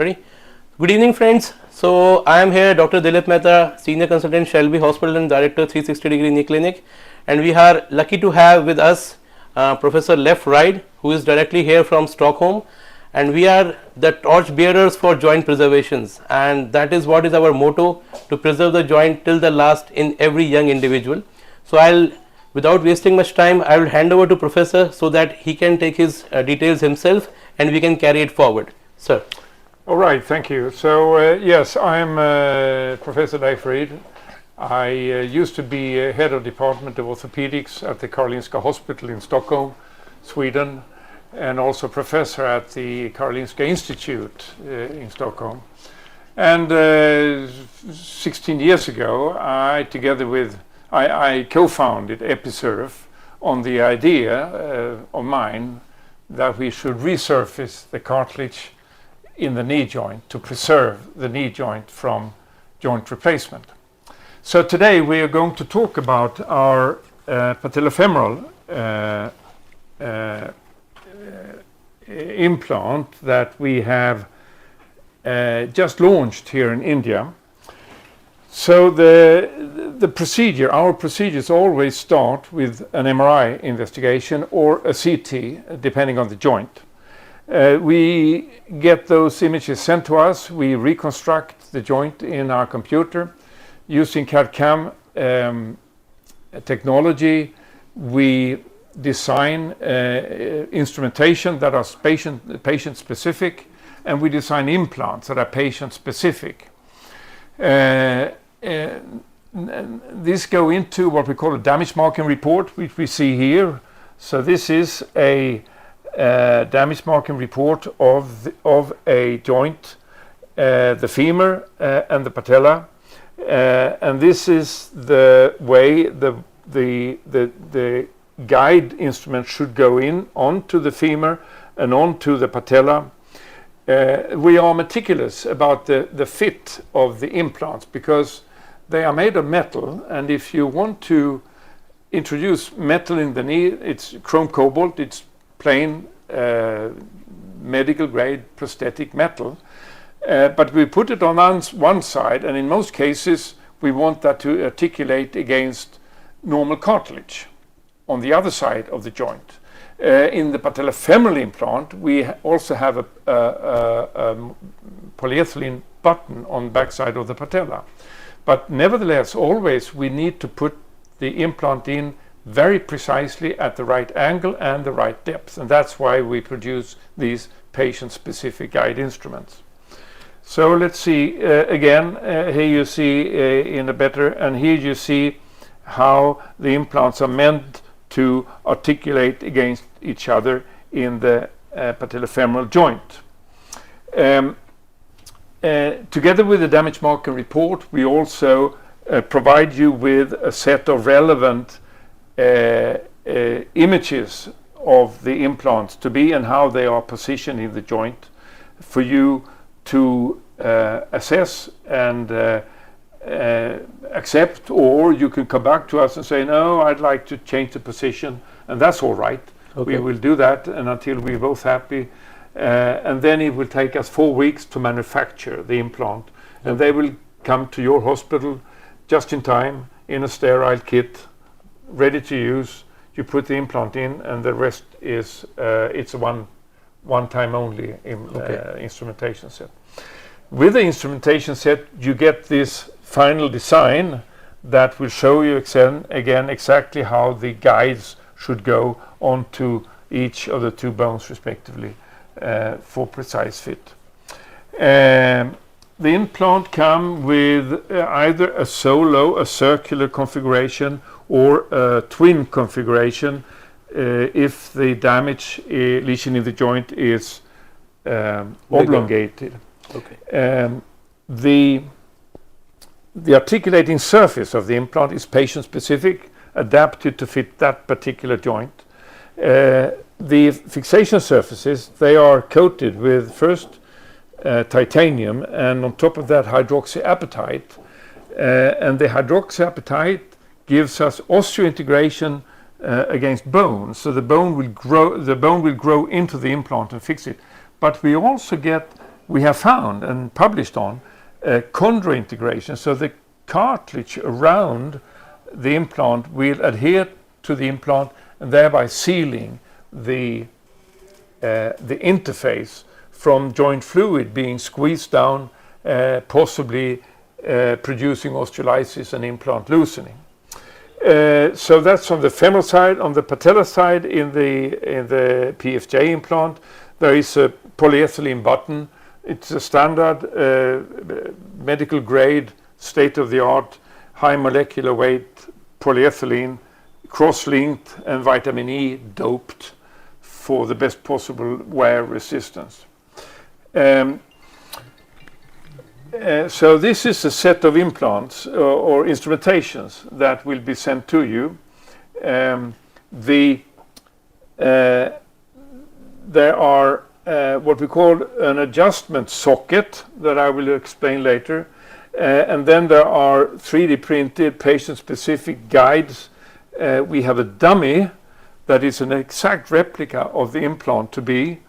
Ready? Good evening, friends. So I am here, Dr. Dilip Mehta, Senior Consultant, Shelby Hospital and Director, 360-degree Knee Clinic, and we are lucky to have with us Professor Leif Ryd, who is directly here from Stockholm, and we are the torch bearers for joint preservations, and that is what is our motto, to preserve the joint till the last in every young individual. So without wasting much time, I will hand over to Professor so that he can take his details himself and we can carry it forward. Sir. All right, thank you. So yes, I'm Professor Leif Ryd. I used to be head of Department of Orthopedics at the Karolinska Hospital in Stockholm, Sweden, and also professor at the Karolinska Institute in Stockholm. And 16 years ago, I co-founded Episurf on the idea of mine that we should resurface the cartilage in the knee joint to preserve the knee joint from joint replacement. So today we are going to talk about our patellofemoral implant that we have just launched here in India. So our procedures always start with an MRI investigation or a CT, depending on the joint. We get those images sent to us. We reconstruct the joint in our computer using CAD/CAM technology. We design instrumentation that are patient specific, and we design implants that are patient specific. These go into what we call a damage marking report, which we see here. So this is a damage marking report of a joint, the femur and the patella, and this is the way the guide instrument should go in onto the femur and onto the patella. We are meticulous about the fit of the implants because they are made of metal, and if you want to introduce metal in the knee, it's chrome cobalt, it's plain medical grade prosthetic metal, but we put it on one side, and in most cases we want that to articulate against normal cartilage on the other side of the joint. In the patellofemoral implant, we also have a polyethylene button on the backside of the patella. But nevertheless, always we need to put the implant in very precisely at the right angle and the right depth. And that's why we produce these patient-specific guide instruments. So let's see, again, here you see in a better, and here you see how the implants are meant to articulate against each other in the patellofemoral joint. Together with the damage marker report, we also provide you with a set of relevant images of the implants to be and how they are positioned in the joint for you to assess and accept, or you can come back to us and say, no, I'd like to change the position, and that's all right. Okay. We will do that, and until we're both happy. And then it will take us 4 weeks to manufacture the implant, and they will come to your hospital just in time in a sterile kit, ready to use. You put the implant in, and the rest is it's a one time only instrumentation set. With the instrumentation set, you get this final design that will show you again exactly how the guides should go onto each of the two bones respectively. For precise fit. The implant comes with either a circular configuration, or a twin configuration if the damage lesion in the joint is oblongated. Okay. The articulating surface of the implant is patient specific, adapted to fit that particular joint. The fixation surfaces, they are coated with first titanium, and on top of that hydroxyapatite, and the hydroxyapatite gives us osseointegration against bone, so the bone will grow into the implant and fix it. But we also get we have found and published on chondrointegration. So the cartilage around the implant will adhere to the implant and thereby sealing the interface from joint fluid being squeezed down, possibly producing osteolysis and implant loosening. So that's on the femoral side. On the patella side, in the PFJ implant, there is a polyethylene button. It's a standard medical grade, state-of-the-art, high molecular weight polyethylene, cross-linked and vitamin E doped for the best possible wear resistance. So this is a set of implants or instrumentations that will be sent to you. There are what we call an adjustment socket that I will explain later. And then there are 3D printed patient-specific guides. We have a dummy that is an exact replica of the implant to be,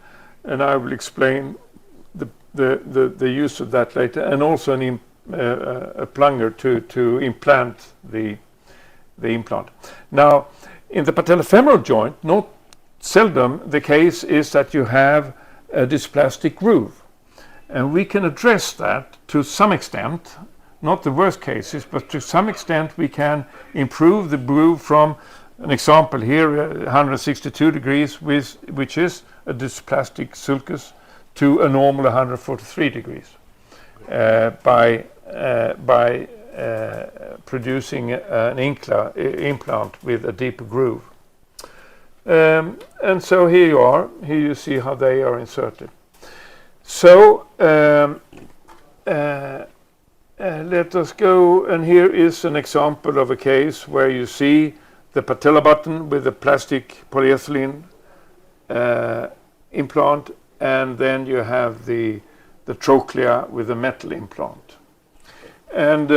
and I will explain the use of that later, and also a plunger to implant the implant. Now, in the patellofemoral joint, not seldom the case is that you have a dysplastic groove, and we can address that to some extent, not the worst cases, but to some extent we can improve the groove from an example here, 162 degrees, which is a dysplastic sulcus, to a normal 143 degrees by producing an implant with a deeper groove. And so here you are. Here you see how they are inserted. So let us go, and here is an example of a case where you see the patella button with the plastic polyethylene implant, and then you have the trochlea with the metal implant. And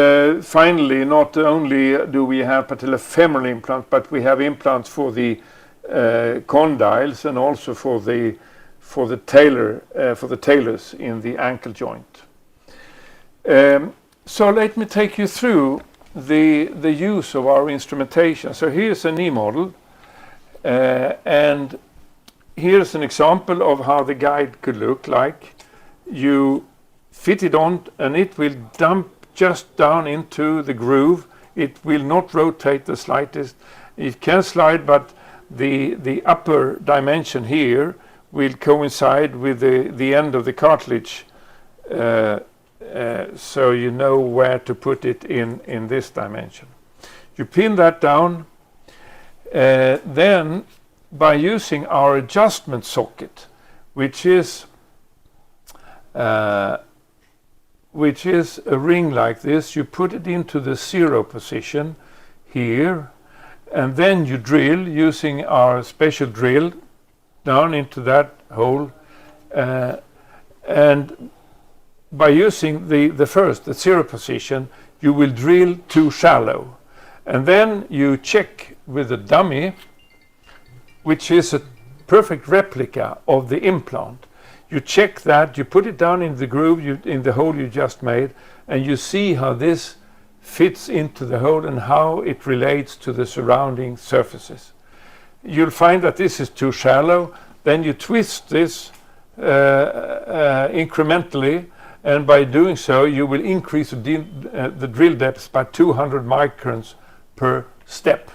finally, not only do we have patellofemoral implant, but we have implants for the condyles and also for the talus in the ankle joint. So let me take you through the use of our instrumentation. So here's a knee model, and here's an example of how the guide could look like. You fit it on and it will dump just down into the groove. It will not rotate the slightest. It can slide, but the upper dimension here will coincide with the end of the cartilage, so you know where to put it in this dimension. You pin that down, then by using our adjustment socket, which is a ring like this, you put it into the 0 position here, and then you drill using our special drill down into that hole, and by using the 0 position, you will drill too shallow, and then you check with the dummy, which is a perfect replica of the implant. You check that, you put it down in the groove, in the hole you just made, and you see how this fits into the hole and how it relates to the surrounding surfaces. You'll find that this is too shallow. Then you twist this incrementally, and by doing so you will increase the drill depth by 200 microns per step.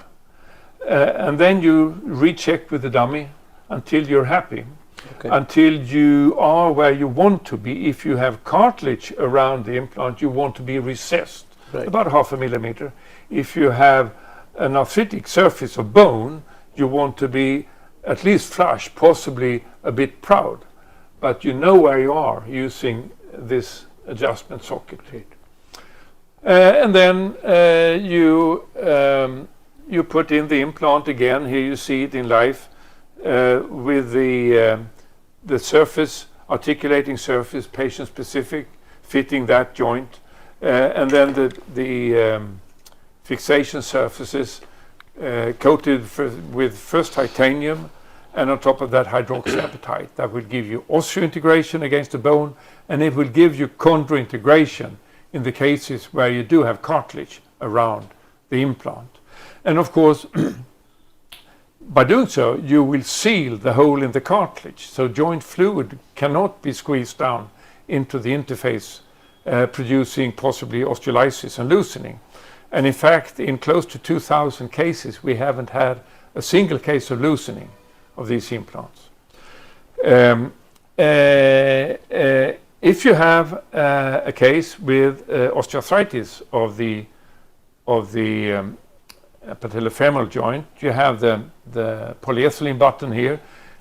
And then you recheck with the dummy until you're happy. Okay. Until you are where you want to be. If you have cartilage around the implant, you want to be recessed, right, about 0.5 millimeter. If you have an arthritic surface of bone, you want to be at least flush, possibly a bit proud. But you know where you are using this adjustment socket. And then you put in the implant again. Here you see it in life. With the surface, articulating surface, patient specific, fitting that joint, and then the fixation surfaces coated with first titanium, and on top of that hydroxyapatite. That will give you osseointegration against the bone, and it will give you chondrointegration in the cases where you do have cartilage around the implant. And of course, by doing so, you will seal the hole in the cartilage, so joint fluid cannot be squeezed down into the interface, producing possibly osteolysis and loosening. And in fact, in close to 2,000 cases, we haven't had a single case of loosening of these implants. If you have a case with osteoarthritis of the patellofemoral joint, you have the polyethylene button here,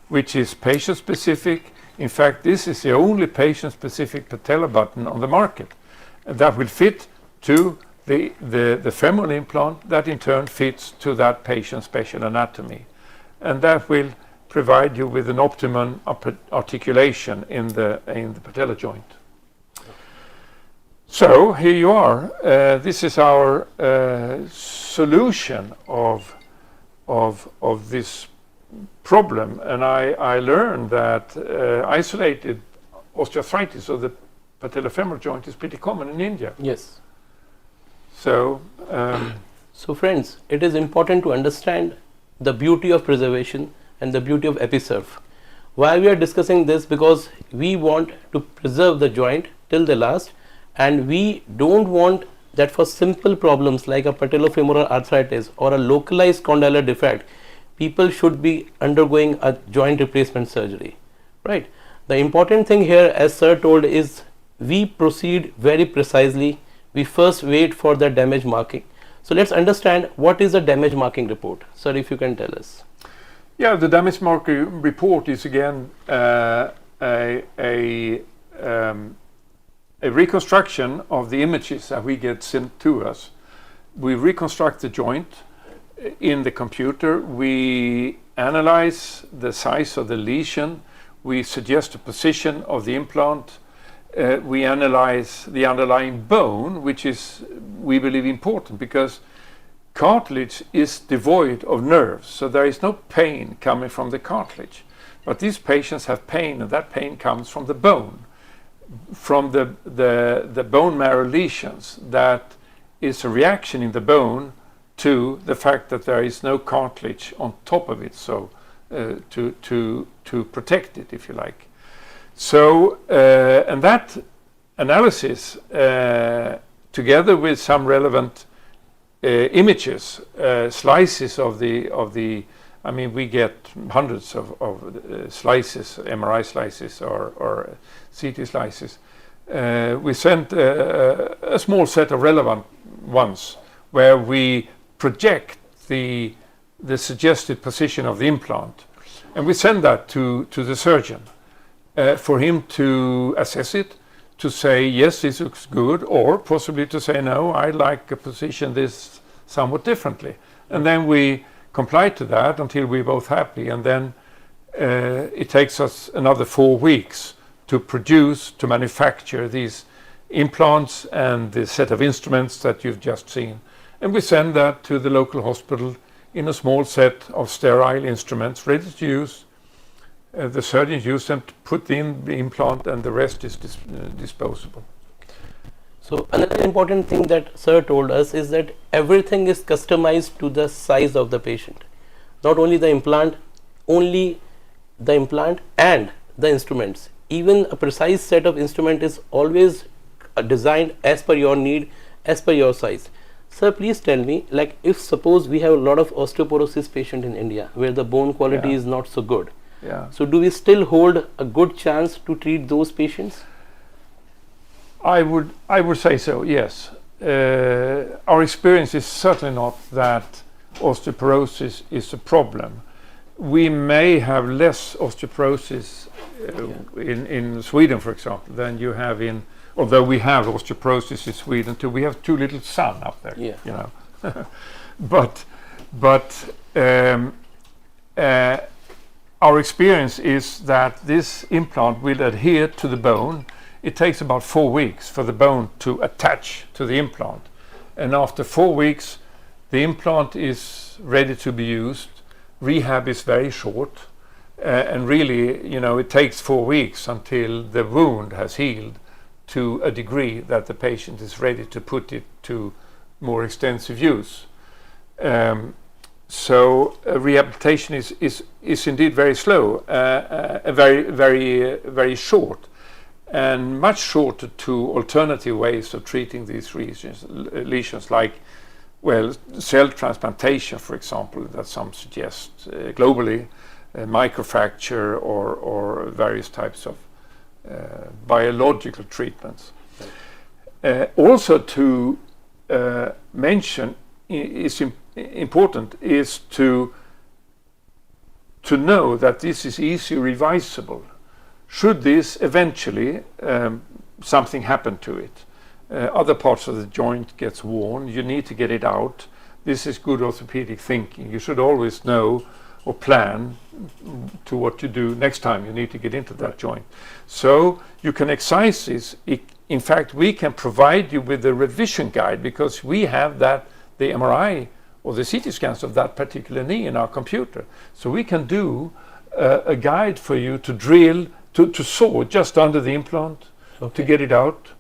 which is patient-specific. In fact, this is the only patient-specific patella button on the market that will fit to the femoral implant that in turn fits to that patient's special anatomy. And that will provide you with an optimum articulation in the patella joint. So here you are. This is our solution of this problem, and I learned that isolated osteoarthritis of the patellofemoral joint is pretty common in India. Yes. So, so friends, it is important to understand the beauty of preservation and the beauty of Episurf. Why we are discussing this? Because we want to preserve the joint till the last, and we don't want that for simple problems like a patellofemoral arthritis or a localized condylar defect, people should be undergoing a joint replacement surgery, right? The important thing here, as sir told, is we proceed very precisely. We first wait for the damage marking. So let's understand what is a damage marking report. Sir, if you can tell us. Yeah, the damage marking report is again a reconstruction of the images that we get sent to us. We reconstruct the joint in the computer. We analyze the size of the lesion. We suggest a position of the implant. We analyze the underlying bone, which is, we believe, important because cartilage is devoid of nerves, so there is no pain coming from the cartilage. But these patients have pain, and that pain comes from the bone, from the bone marrow lesions. That is a reaction in the bone to the fact that there is no cartilage on top of it, so to protect it, if you like. So, and that analysis, together with some relevant images, slices of the, I mean, we get hundreds of slices, MRI slices or CT slices. We sent a small set of relevant ones where we project the suggested position of the implant, and we send that to the surgeon for him to assess it, to say yes, this looks good, or possibly to say no, I like to position this somewhat differently, and then we comply to that until we're both happy, and then it takes us another 4 weeks to produce, to manufacture these implants and the set of instruments that you've just seen, and we send that to the local hospital in a small set of sterile instruments ready to use. The surgeons use them to put in the implant, and the rest is disposable. So another important thing that sir told us is that everything is customized to the size of the patient. Not only the implant and the instruments. Even a precise set of instrument is always designed as per your need, as per your size. Sir, please tell me, like, if suppose we have a lot of osteoporosis patient in India where the bone quality is not so good. Yeah. So do we still hold a good chance to treat those patients? I would say so, yes. Our experience is certainly not that osteoporosis is a problem. We may have less osteoporosis in Sweden, for example, than you have in, although we have osteoporosis in Sweden too. We have too little sun up there, you know. but our experience is that this implant will adhere to the bone. It takes about 4 weeks for the bone to attach to the implant. And after 4 weeks, the implant is ready to be used. Rehab is very short. And really, it takes 4 weeks until the wound has healed to a degree that the patient is ready to put it to more extensive use. So rehabilitation is indeed very slow, very short, and much shorter to alternative ways of treating these lesions, like, cell transplantation, for example, that some suggest globally, microfracture or various types of biological treatments. Also to mention is important is to know that this is easily reversible. Should this eventually something happen to it, other parts of the joint gets worn, you need to get it out. This is good orthopedic thinking. You should always know or plan to what you do next time you need to get into that joint. So you can excise this. In fact, we can provide you with a revision guide because we have the MRI or the CT scans of that particular knee in our computer. So we can do a guide for you to drill, to saw just under the implant, to get it out.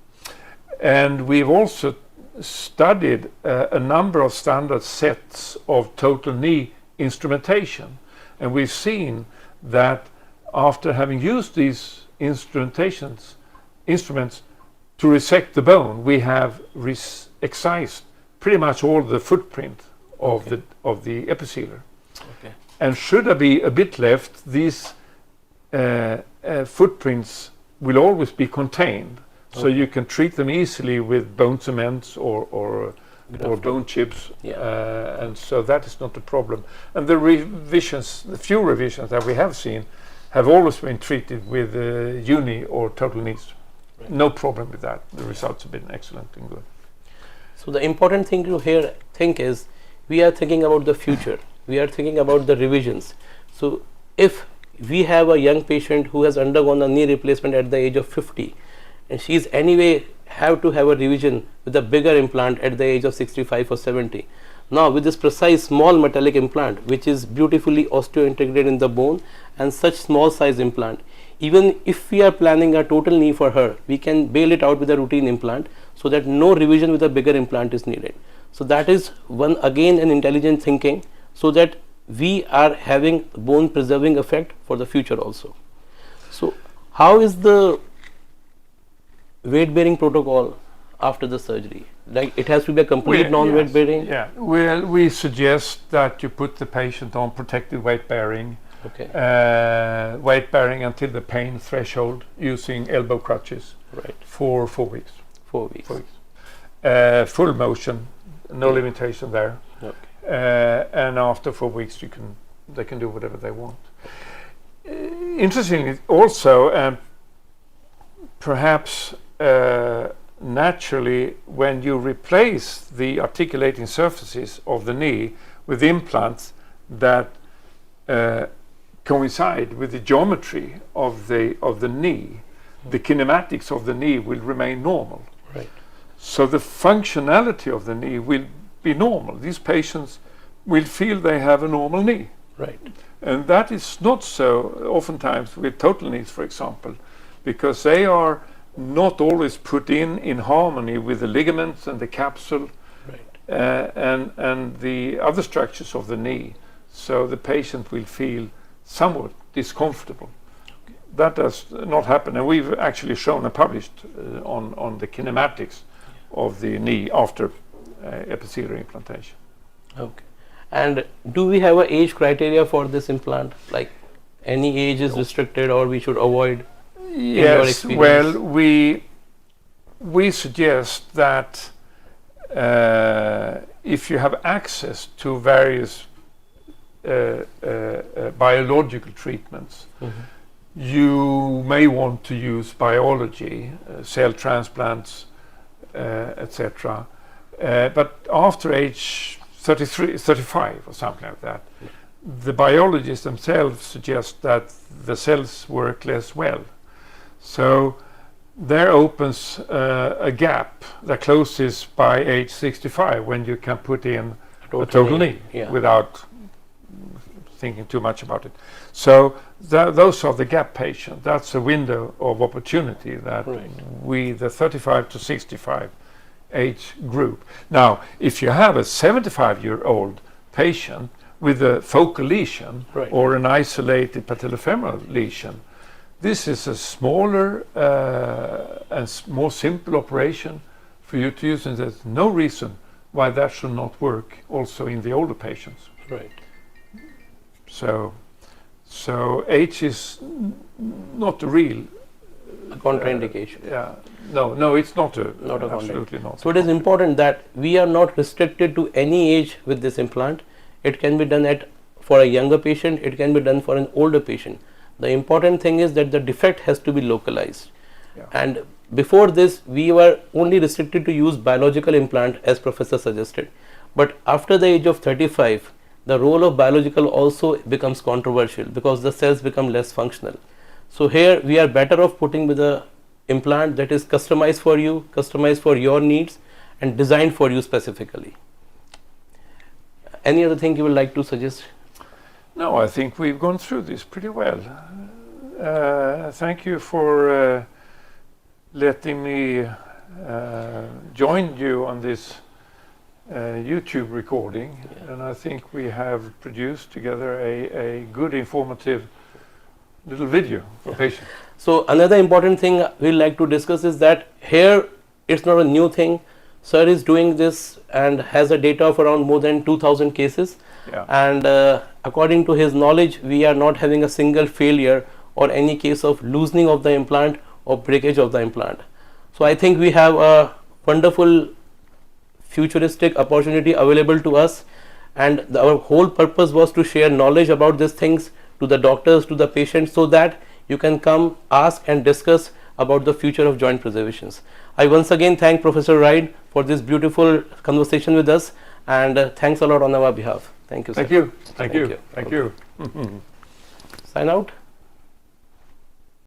And we've also studied a number of standard sets of total knee instrumentation. And we've seen that after having used these instruments to resect the bone, we have excised pretty much all the footprint of the episealer. Okay. And should there be a bit left, these footprints will always be contained, so you can treat them easily with bone cements or bone chips, and so that is not a problem. And the few revisions that we have seen have always been treated with uni or total knees. Right. No problem with that. The results have been excellent and good. So the important thing to think is we are thinking about the future. We are thinking about the revisions. So if we have a young patient who has undergone a knee replacement at the age of 50, and she is anyway have to have a revision with a bigger implant at the age of 65 or 70. Now with this precise small metallic implant, which is beautifully osseointegrated in the bone, and such small size implant, even if we are planning a total knee for her, we can bail it out with a routine implant so that no revision with a bigger implant is needed. So that is again an intelligent thinking, so that we are having bone preserving effect for the future also. So how is the weight bearing protocol after the surgery? Like it has to be a complete non-weight bearing? Yeah, well, we suggest that you put the patient on protected weight bearing. Okay. Weight bearing until the pain threshold using elbow crutches. Right. For 4 weeks. 4 weeks. 4 weeks. Full motion, no limitation there. Okay. And after 4 weeks, they can do whatever they want. Interestingly, also, perhaps naturally, when you replace the articulating surfaces of the knee with implants that coincide with the geometry of the knee, the kinematics of the knee will remain normal. Right. So the functionality of the knee will be normal. These patients will feel they have a normal knee. Right. And that is not so oftentimes with total knees, for example, because they are not always put in harmony with the ligaments and the capsule, right. and the other structures of the knee. So the patient will feel somewhat discomfortable. Okay. That does not happen, and we've actually shown and published on the kinematics of the knee after episealer implantation. Okay. And do we have an age criteria for this implant? Like any age is restricted or we should avoid? Yes, well, we suggest that if you have access to various biological treatments, you may want to use biology, cell transplants, etc. But after age 35 or something like that, the biologists themselves suggest that the cells work less well. So there opens a gap that closes by age 65 when you can put in a total knee without thinking too much about it. So those are the gap patients. That's a window of opportunity that we, the 35 to 65 age group. Now, if you have a 75-year-old patient with a focal lesion or an isolated patellofemoral lesion, this is a smaller and more simple operation for you to use, and there's no reason why that should not work also in the older patients. Right. So age is not a real contraindication. No, it's not a Not absolutely not. So it is important that we are not restricted to any age with this implant. It can be done for a younger patient, it can be done for an older patient. The important thing is that the defect has to be localized. And before this, we were only restricted to use biological implant, as Professor suggested. But after the age of 35, the role of biological also becomes controversial because the cells become less functional. So here we are better off putting with a implant that is customized for you, customized for your needs, and designed for you specifically. Any other thing you would like to suggest? No, I think we've gone through this pretty well. Thank you for letting me join you on this YouTube recording, and I think we have produced together a good informative little video for patients. So another important thing we like to discuss is that here it's not a new thing. Sir is doing this and has a data of around more than 2,000 cases, and according to his knowledge, we are not having a single failure or any case of loosening of the implant or breakage of the implant. So I think we have a wonderful futuristic opportunity available to us, and our whole purpose was to share knowledge about these things to the doctors, to the patients, so that you can come, ask and discuss about the future of joint preservations. I once again thank Professor Ryd for this beautiful conversation with us, and thanks a lot on our behalf. Thank you, sir. Thank you. Thank you. Thank you. Sign out.